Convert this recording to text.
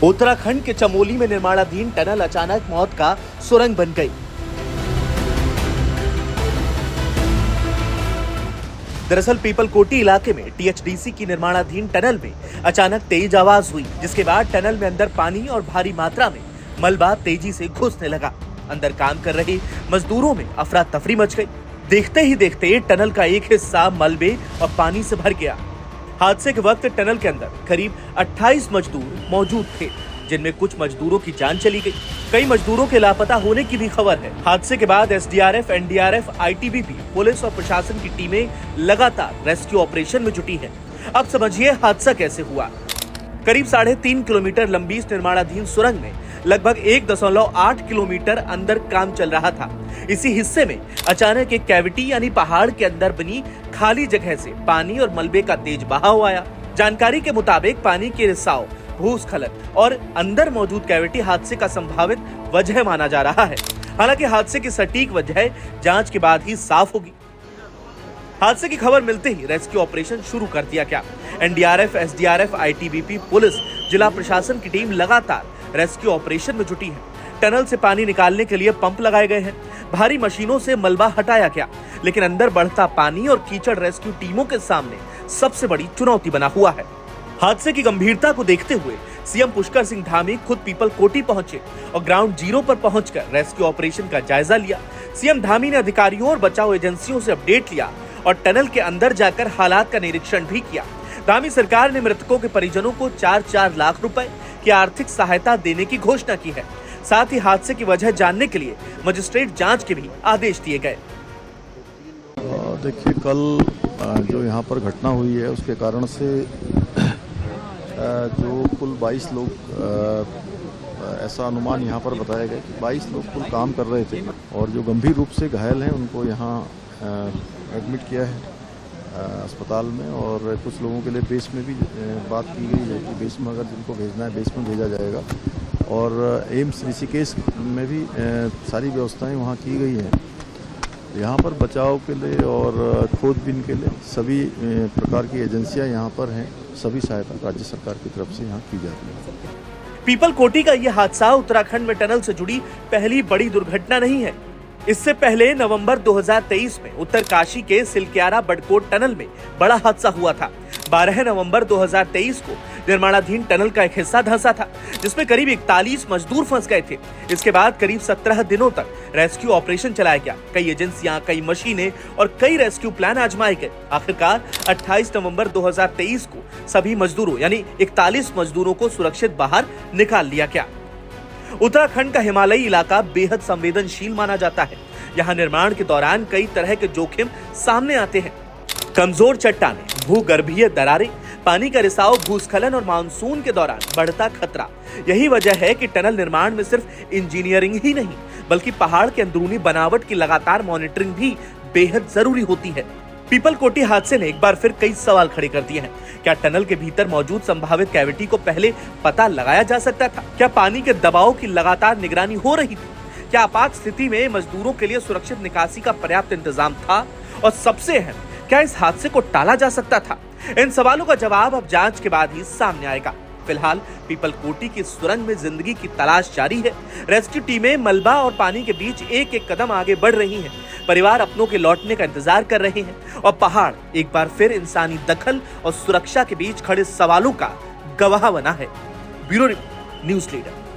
उत्तराखंड के चमोली में निर्माणाधीन टनल अचानक मौत का सुरंग बन गई। दरअसल पीपलकोटी इलाके में टीएचडीसी की निर्माणाधीन टनल में अचानक तेज आवाज हुई, जिसके बाद टनल में अंदर पानी और भारी मात्रा में मलबा तेजी से घुसने लगा। अंदर काम कर रहे मजदूरों में अफरा तफरी मच गई। देखते ही देखते टनल का एक हिस्सा मलबे और पानी से भर गया। हादसे के वक्त टनल के अंदर करीब 28 मजदूर मौजूद थे, जिनमें कुछ मजदूरों की जान चली गई। कई मजदूरों के लापता होने की भी खबर है। हादसे के बाद एसडीआरएफ, एनडीआरएफ, आईटीबीपी, पुलिस और प्रशासन की टीमें लगातार रेस्क्यू ऑपरेशन में जुटी हैं। अब समझिए हादसा कैसे हुआ। करीब 3.5 किलोमीटर लंबी इस निर्माणाधीन सुरंग में लगभग 1.8 किलोमीटर अंदर काम चल रहा था। इसी हिस्से में अचानक एक कैविटी यानी पहाड़ के अंदर बनी खाली जगह से पानी और मलबे का तेज बहाव आया। जानकारी के मुताबिक पानी के रिसाव, भूस्खलन और अंदर मौजूद कैविटी हादसे का संभावित वजह माना जा रहा है। हालांकि हादसे की सटीक वजह जांच के बाद ही साफ होगी। हादसे की खबर मिलते ही रेस्क्यू ऑपरेशन शुरू कर दिया गया। एनडीआरएफ, एसडीआरएफ, आईटीबीपी, पुलिस, जिला प्रशासन की टीम लगातार रेस्क्यू ऑपरेशन में जुटी है। टनल से पानी निकालने के लिए पंप लगाए गए हैं। भारी मशीनों से मलबा हटाया गया, लेकिन अंदर बढ़ता पानी और कीचड़ रेस्क्यू टीमों के सामने सबसे बड़ी चुनौती बना हुआ है। हादसे की गंभीरता को देखते हुए सीएम पुष्कर सिंह धामी खुद पीपलकोटी पहुंचे और ग्राउंड जीरो पर पहुंचकर रेस्क्यू ऑपरेशन का जायजा लिया। सीएम धामी ने अधिकारियों और बचाव एजेंसियों से अपडेट लिया और टनल के अंदर जाकर हालात का निरीक्षण भी किया। धामी सरकार ने मृतकों के परिजनों को 4-4 लाख रुपए की आर्थिक सहायता देने की घोषणा की है। साथ ही हादसे की वजह जानने के लिए मजिस्ट्रेट जांच के भी आदेश दिए गए। देखिए, कल जो यहाँ पर घटना हुई है उसके कारण से जो कुल 22 लोग, ऐसा अनुमान यहाँ पर बताया गया कि 22 लोग कुल काम कर रहे थे और जो गंभीर रूप से घायल हैं उनको यहाँ एडमिट किया है अस्पताल में। और कुछ लोगों के लिए बेस में भी बात की गई है कि बेस में अगर जिनको भेजना है बेस में भेजा जाएगा। और एम्स ऋषिकेश में भी सारी व्यवस्थाएं वहाँ की गई हैं। यहाँ पर बचाव के लिए और खोजबीन के लिए सभी प्रकार की एजेंसियां यहाँ पर हैं। सभी सहायता राज्य सरकार की तरफ से यहाँ की जाती है। पीपलकोटी का यह हादसा उत्तराखंड में टनल से जुड़ी पहली बड़ी दुर्घटना नहीं है। इससे पहले नवंबर 2023 में उत्तरकाशी के सिलक्यारा बडकोट टनल में बड़ा हादसा हुआ था। 12 नवंबर 2023 को निर्माणाधीन टनल का एक हिस्सा धंसा था, जिसमें करीब 41 मजदूर फंस गए थे। इसके बाद करीब 17 दिनों तक रेस्क्यू ऑपरेशन चलाया गया। कई एजेंसियां, कई मशीनें और कई रेस्क्यू प्लान आजमाए गए। आखिरकार 28 नवंबर 2023 को सभी मजदूरों यानी 41 मजदूरों को सुरक्षित बाहर निकाल लिया गया। उत्तराखंड का हिमालयी इलाका बेहद संवेदनशील माना जाता है। यहाँ निर्माण के दौरान कई तरह के जोखिम सामने आते हैं। कमजोर चट्टानें, भूगर्भीय दरारें, पानी का रिसाव, भूस्खलन और मानसून के दौरान बढ़ता खतरा। यही वजह है कि टनल निर्माण में सिर्फ इंजीनियरिंग ही नहीं, बल्कि पहाड़ के अंदरूनी बनावट की लगातार मॉनिटरिंग भी बेहद जरूरी होती है। पीपलकोटी हादसे ने एक बार फिर कई सवाल खड़े कर दिए हैं। क्या टनल के भीतर मौजूद संभावित कैविटी को पहले पता लगाया जा सकता था? क्या पानी के दबाव की लगातार निगरानी हो रही थी? क्या आपात स्थिति में मजदूरों के लिए सुरक्षित निकासी का पर्याप्त इंतजाम था? और सबसे अहम, क्या इस हादसे को टाला जा सकता था? इन सवालों का जवाब अब जांच के बाद ही सामने आएगा। फिलहाल पीपलकोटी की सुरंग में जिंदगी की तलाश जारी है। रेस्क्यू टीमें मलबा और पानी के बीच एक एक कदम आगे बढ़ रही हैं। परिवार अपनों के लौटने का इंतजार कर रहे हैं और पहाड़ एक बार फिर इंसानी दखल और सुरक्षा के बीच खड़े सवालों का गवाह बना है। Bureau report, news leader.